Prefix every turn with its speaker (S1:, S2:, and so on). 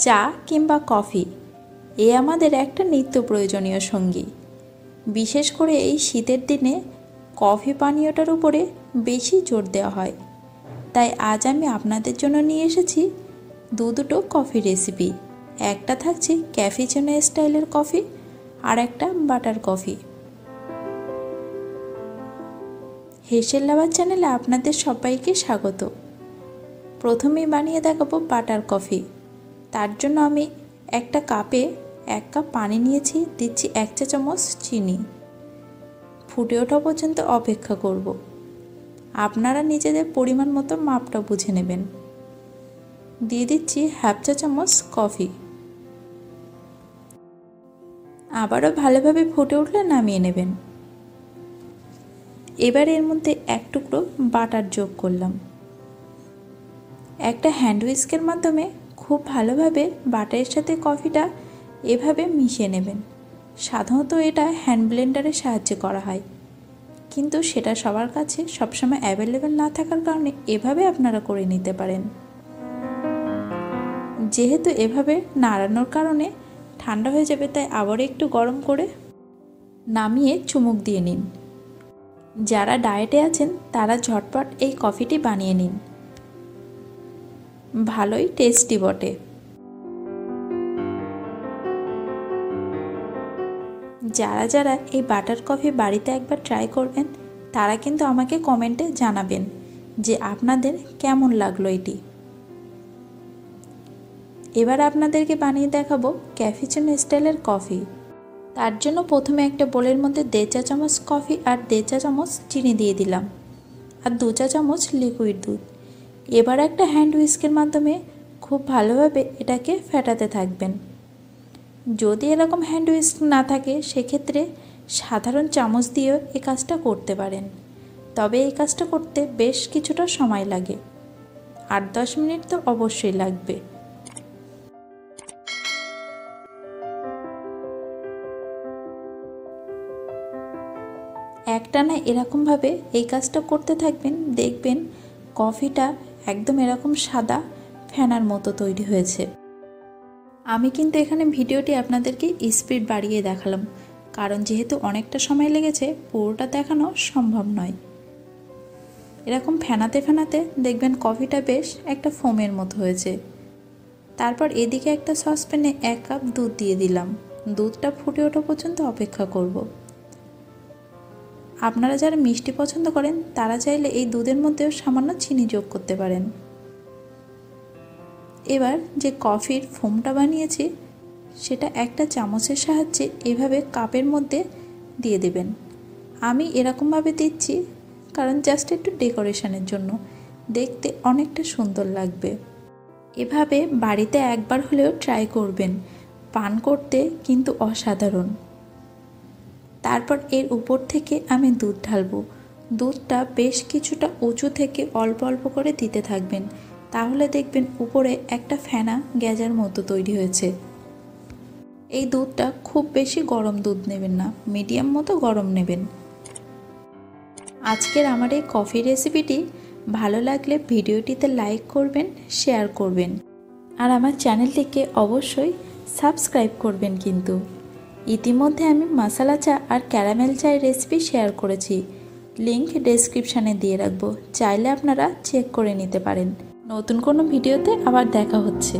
S1: চা কিংবা কফি এ আমাদের একটা নিত্য প্রয়োজনীয় সঙ্গী। বিশেষ করে এই শীতের দিনে কফি পানীয়টার উপরে বেশি জোর দেওয়া হয়। তাই আজ আমি আপনাদের জন্য নিয়ে এসেছি দুটো কফি রেসিপি। একটা থাকছে ক্যাফেচিনো স্টাইলের কফি আর একটা বাটার কফি। হেসেল লাভার চ্যানেলে আপনাদের সবাইকে স্বাগত। প্রথমেই বানিয়ে দেখাবো বাটার কফি। তার জন্য আমি একটা কাপে 1 কাপ পানি নিয়েছি, দিচ্ছি 1 চা চামচ চিনি। ফুটে ওঠা পর্যন্ত অপেক্ষা করব। আপনারা নিজেদের পরিমাণ মতো মাপটা বুঝে নেবেন। দিয়ে দিচ্ছি 1/2 চা চামচ কফি। আবারও ভালোভাবে ফুটে উঠলে নামিয়ে নেবেন। এবার এর মধ্যে 1 টুকরো বাটার যোগ করলাম। একটা হ্যান্ড হুইস্কের মাধ্যমে খুব ভালোভাবে বাটারের সাথে কফিটা এভাবে মিশিয়ে নেবেন। সাধারণত এটা হ্যান্ড ব্লেন্ডারের সাহায্যে করা হয়, কিন্তু সেটা সবার কাছে সবসময় অ্যাভেলেবেল না থাকার কারণে এভাবে আপনারা করে নিতে পারেন। যেহেতু এভাবে নাড়ানোর কারণে ঠান্ডা হয়ে যাবে, তাই আবার একটু গরম করে নামিয়ে চুমুক দিয়ে নিন। যারা ডায়েটে আছেন তারা ঝটপট এই কফিটি বানিয়ে নিন। ভালোই টেস্টি বটে। যারা এই বাটার কফি বাড়িতে একবার ট্রাই করবেন তারা কিন্তু আমাকে কমেন্টে জানাবেন যে আপনাদের কেমন লাগলো এটি। এবার আপনাদেরকে বানিয়ে দেখাবো ক্যাফেচিনো স্টাইলের কফি। তার জন্য প্রথমে একটা বোলের মধ্যে 1.5 চা চামচ কফি আর 1.5 চা চামচ চিনি দিয়ে দিলাম, আর 2 চা চামচ লিকুইড দুধ। এবার একটা হ্যান্ড হুইস্কের মাধ্যমে খুব ভালোভাবে এটাকে ফেটাতে থাকবেন। যদি এরকম হ্যান্ড হুইস্ক না থাকে সেক্ষেত্রে সাধারণ চামচ দিয়েও এই কাজটা করতে পারেন, তবে এই কাজটা করতে বেশ কিছুটা সময় লাগে, 8-10 মিনিট তো অবশ্যই লাগবে। একটানা এরকমভাবে এই কাজটা করতে থাকবেন, দেখবেন কফিটা একদম এরকম সাদা ফেনার মতো তৈরি হয়েছে। আমি কিন্তু এখানে ভিডিওটি আপনাদেরকে স্পিড বাড়িয়ে দেখালাম, কারণ যেহেতু অনেকটা সময় লেগেছে পুরোটা দেখানো সম্ভব নয়। এরকম ফেনাতে ফেনাতে দেখবেন কফিটা বেশ একটা ফোমের মতো হয়েছে। তারপর এদিকে একটা সসপ্যানে 1 কাপ দুধ দিয়ে দিলাম। দুধটা ফুটে ওঠা পর্যন্ত অপেক্ষা করব। আপনারা যারা মিষ্টি পছন্দ করেন তারা চাইলে এই দুধের মধ্যেও সামান্য চিনি যোগ করতে পারেন। এবার যে কফির ফোমটা বানিয়েছি সেটা একটা চামচের সাহায্যে এভাবে কাপের মধ্যে দিয়ে দেবেন। আমি এরকমভাবে দিচ্ছি কারণ জাস্ট একটু ডেকোরেশনের জন্য, দেখতে অনেকটা সুন্দর লাগবে। এভাবে বাড়িতে একবার হলেও ট্রাই করবেন, পান করতে কিন্তু অসাধারণ। তারপর এর উপর থেকে আমি দুধ ঢালবো। দুধটা বেশ কিছুটা উঁচু থেকে অল্প অল্প করে দিতে থাকবেন, তাহলে দেখবেন উপরে একটা ফেনা গ্যাজার মতো তৈরি হয়েছে। এই দুধটা খুব বেশি গরম দুধ নেবেন না, মিডিয়াম মতো গরম নেবেন। আজকের আমার এই কফি রেসিপিটি ভালো লাগলে ভিডিওটিতে লাইক করবেন, শেয়ার করবেন, আর আমার চ্যানেলটিকে অবশ্যই সাবস্ক্রাইব করবেন। কিন্তু ইতিমধ্যে আমি মশলা চা আর ক্যারামেল চায়ের রেসিপি শেয়ার করেছি, লিংক ডেসক্রিপশানে দিয়ে রাখবো, চাইলে আপনারা চেক করে নিতে পারেন। নতুন কোনো ভিডিওতে আবার দেখা হচ্ছে।